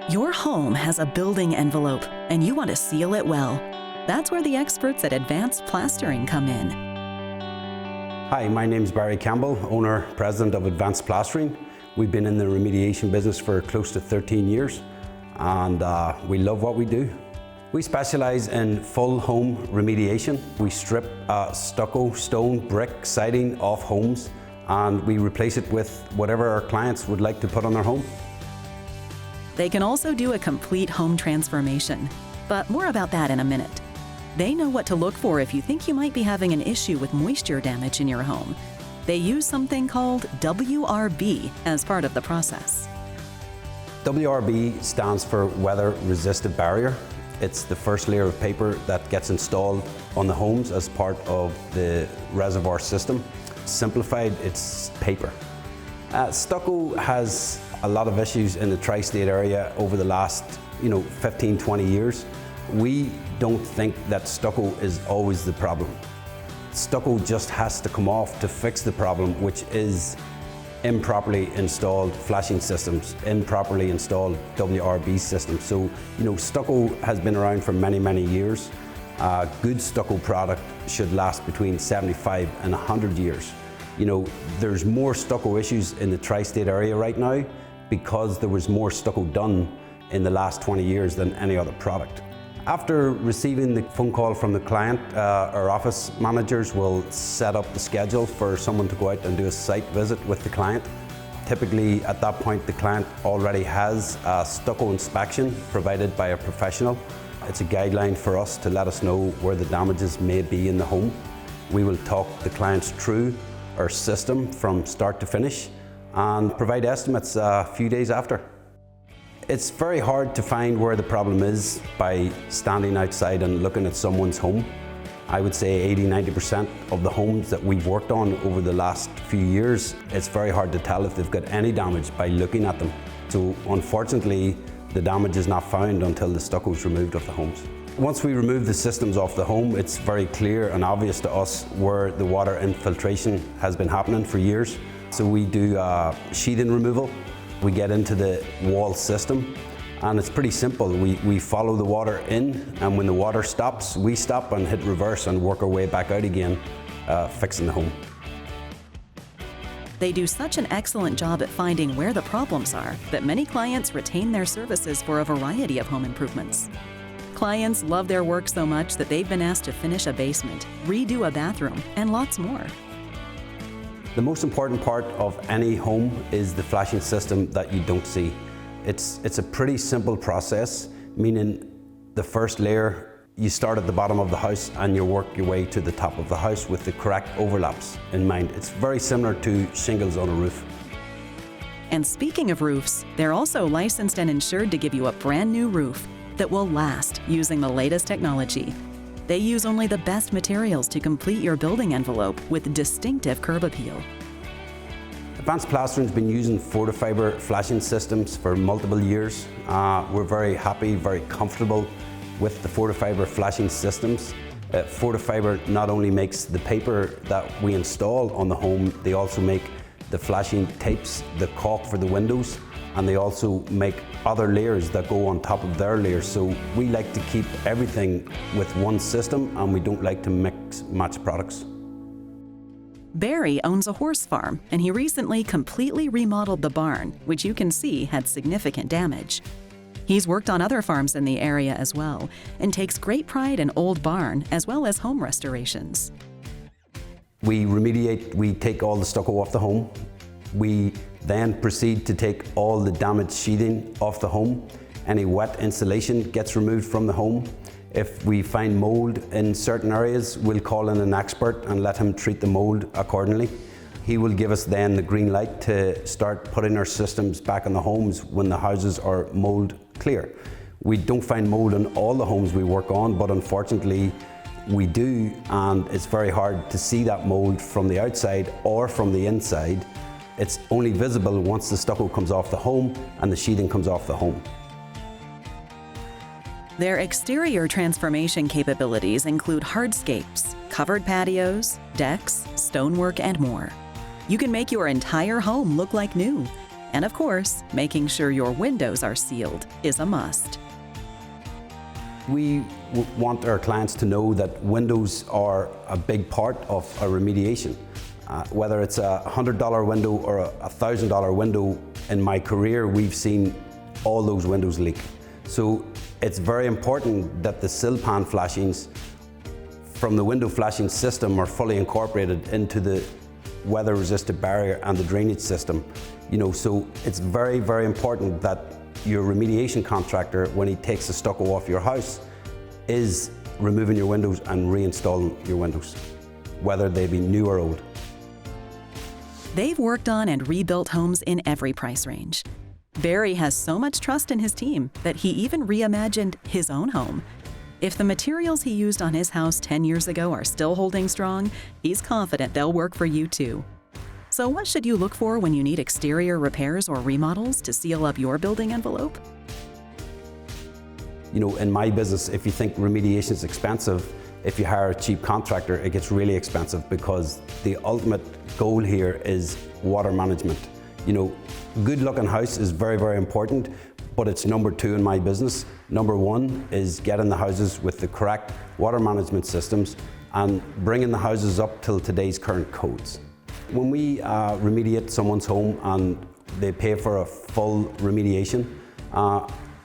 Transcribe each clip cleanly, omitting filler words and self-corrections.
Your home has a building envelope, and you want to seal it well. That's where the experts at Advanced Plastering come in. Hi, my name is Barry Campbell, owner, president of Advanced Plastering. We've been in the remediation business for close to 13 years, and we love what we do. We specialize in full home remediation. We strip stucco, stone, brick, siding off homes, and we replace it with whatever our clients would like to put on their home. They can also do a complete home transformation, but more about that in a minute. They know what to look for if you think you might be having an issue with moisture damage in your home. They use something called WRB as part of the process. WRB stands for Weather Resistant Barrier. It's the first layer of paper that gets installed on the homes as part of the reservoir system. Simplified, it's paper. Stucco has a lot of issues in the tri-state area over the last 15, 20 years. We don't think that stucco is always the problem. Stucco just has to come off to fix the problem, which is improperly installed flashing systems, improperly installed WRB systems. So, stucco has been around for many, many years. A good stucco product should last between 75 and 100 years. There's more stucco issues in the tri-state area right now because there was more stucco done in the last 20 years than any other product. After receiving the phone call from the client, our office managers will set up the schedule for someone to go out and do a site visit with the client. Typically, at that point, the client already has a stucco inspection provided by a professional. It's a guideline for us to let us know where the damages may be in the home. We will talk the clients through our system from start to finish and provide estimates a few days after. It's very hard to find where the problem is by standing outside and looking at someone's home. I would say 80–90% of the homes that we've worked on over the last few years, it's very hard to tell if they've got any damage by looking at them. So unfortunately, the damage is not found until the stucco is removed off the homes. Once we remove the systems off the home, it's very clear and obvious to us where the water infiltration has been happening for years. So we do sheathing removal. We get into the wall system, and it's pretty simple. We follow the water in, and when the water stops, we stop and hit reverse and work our way back out again, fixing the home. They do such an excellent job at finding where the problems are that many clients retain their services for a variety of home improvements. Clients love their work so much that they've been asked to finish a basement, redo a bathroom, and lots more. The most important part of any home is the flashing system that you don't see. It's a pretty simple process, meaning the first layer, you start at the bottom of the house and you work your way to the top of the house with the correct overlaps in mind. It's very similar to shingles on a roof. And speaking of roofs, they're also licensed and insured to give you a brand new roof that will last using the latest technology. They use only the best materials to complete your building envelope with distinctive curb appeal. Advanced Plastering's been using Fortifiber flashing systems for multiple years. We're very happy, very comfortable with the Fortifiber flashing systems. Fortifiber not only makes the paper that we install on the home, they also make the flashing tapes, the caulk for the windows, and they also make other layers that go on top of their layers. So we like to keep everything with one system, and we don't like to mix match products. Barry owns a horse farm, and he recently completely remodeled the barn, which you can see had significant damage. He's worked on other farms in the area as well, and takes great pride in old barn as well as home restorations. We remediate, we take all the stucco off the home. We then proceed to take all the damaged sheathing off the home. Any wet insulation gets removed from the home. If we find mold in certain areas, we'll call in an expert and let him treat the mold accordingly. He will give us then the green light to start putting our systems back in the homes when the houses are mold clear. We don't find mold in all the homes we work on, but unfortunately we do, and it's very hard to see that mold from the outside or from the inside. It's only visible once the stucco comes off the home and the sheathing comes off the home. Their exterior transformation capabilities include hardscapes, covered patios, decks, stonework, and more. You can make your entire home look like new. And of course, making sure your windows are sealed is a must. We want our clients to know that windows are a big part of a remediation. Whether it's a $100 window or a $1,000 window, in my career we've seen all those windows leak. So it's very important that the sill pan flashings from the window flashing system are fully incorporated into the weather resistant barrier and the drainage system. So it's very, very important that your remediation contractor, when he takes the stucco off your house, is removing your windows and reinstalling your windows, whether they be new or old. They've worked on and rebuilt homes in every price range. Barry has so much trust in his team that he even reimagined his own home. If the materials he used on his house 10 years ago are still holding strong, he's confident they'll work for you too. So what should you look for when you need exterior repairs or remodels to seal up your building envelope? In my business, if you think remediation is expensive, if you hire a cheap contractor, it gets really expensive, because the ultimate goal here is water management. Good looking house is very, very important, but it's number 2 in my business. Number 1 is getting the houses with the correct water management systems and bringing the houses up till today's current codes. When we remediate someone's home and they pay for a full remediation,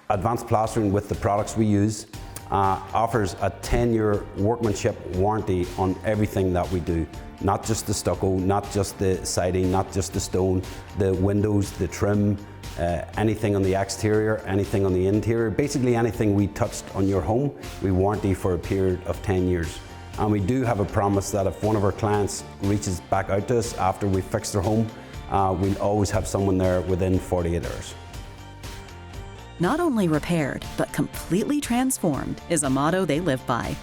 Advanced Plastering, with the products we use, offers a 10-year workmanship warranty on everything that we do. Not just the stucco, not just the siding, not just the stone, the windows, the trim, anything on the exterior, anything on the interior. Basically anything we touched on your home, we warranty for a period of 10 years. And we do have a promise that if one of our clients reaches back out to us after we fix their home, we'll always have someone there within 48 hours. Not only repaired, but completely transformed is a motto they live by.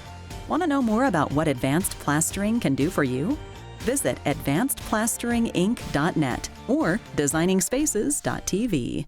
Want to know more about what advanced plastering can do for you? Visit advancedplasteringinc.net or designingspaces.tv.